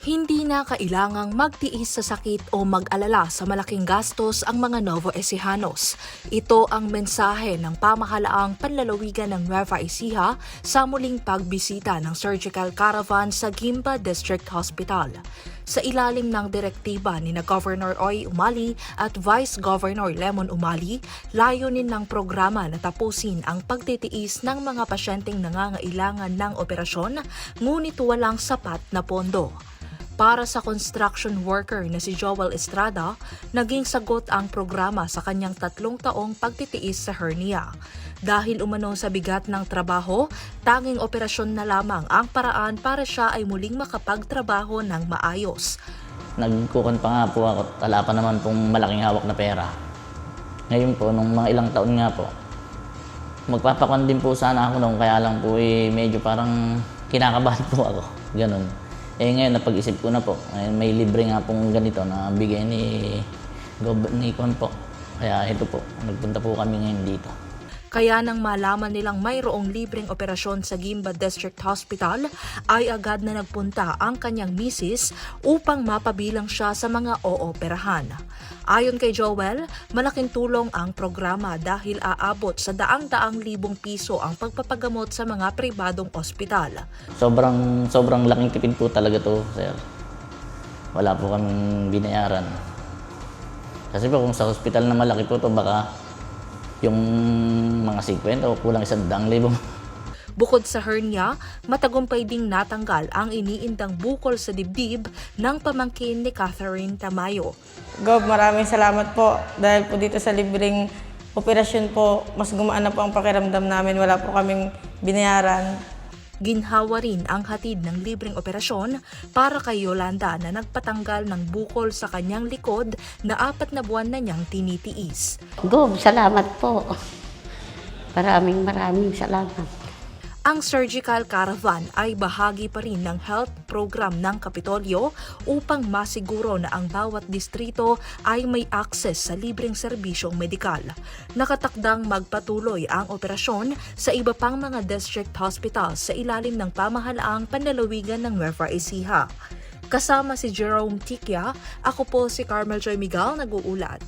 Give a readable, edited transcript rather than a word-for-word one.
Hindi na kailangang magtiis sa sakit o mag-alala sa malaking gastos ang mga Nuevo Ecijanos. Ito ang mensahe ng pamahalaang panlalawigan ng Nueva Ecija sa muling pagbisita ng surgical caravan sa Guimba District Hospital. Sa ilalim ng direktiba ni Governor Oy Umali at Vice Governor Lemon Umali, layunin ng programa na tapusin ang pagtitiis ng mga pasyenteng nangangailangan ng operasyon, ngunit walang sapat na pondo. Para sa construction worker na si Joel Estrada, naging sagot ang programa sa kanyang 3 taong pagtitiis sa hernia. Dahil umano sa bigat ng trabaho, tanging operasyon na lamang ang paraan para siya ay muling makapagtrabaho ng maayos. Nagkukan pa nga po ako, wala pa naman pong malaking hawak na pera. Ngayon po, nung mga ilang taon nga po, magpapakuan din po sana ako nung kaya lang po medyo parang kinakabahan po ako. Ganun. Ngayon napag-isip ko na po, may libre nga pong ganito na bigay ni Kon po. Kaya ito po, nagpunta po kami ngayon dito. Kaya nang malaman nilang mayroong libreng operasyon sa Guimba District Hospital, ay agad na nagpunta ang kanyang misis upang mapabilang siya sa mga ooperahan. Ayon kay Joel, malaking tulong ang programa dahil aabot sa daang-daang libong piso ang pagpapagamot sa mga pribadong ospital. Sobrang laking tipid po talaga to, sir. Wala po kaming binayaran. Kasi po kung sa hospital na malaki po to, baka yung mga 50 o kulang 100,000. Bukod sa hernia, matagumpay ding natanggal ang iniindang bukol sa dibdib ng pamangkin ni Catherine Tamayo. Gob, maraming salamat po dahil po dito sa libreng operasyon po, mas gumaan na po ang pakiramdam namin. Wala po kaming binayaran. Ginhawa rin ang hatid ng libreng operasyon para kay Yolanda na nagpatanggal ng bukol sa kanyang likod na 4 na buwan na niyang tinitiis. Gob, salamat po. Maraming salamat. Ang surgical caravan ay bahagi pa rin ng health program ng Kapitolyo upang masiguro na ang bawat distrito ay may access sa libreng serbisyong medikal. Nakatakdang magpatuloy ang operasyon sa iba pang mga district hospitals sa ilalim ng pamahalaang panlalawigan ng Nueva Ecija. Kasama si Jerome Tikia, ako po si Carmel Joy Miguel, nag-uulat.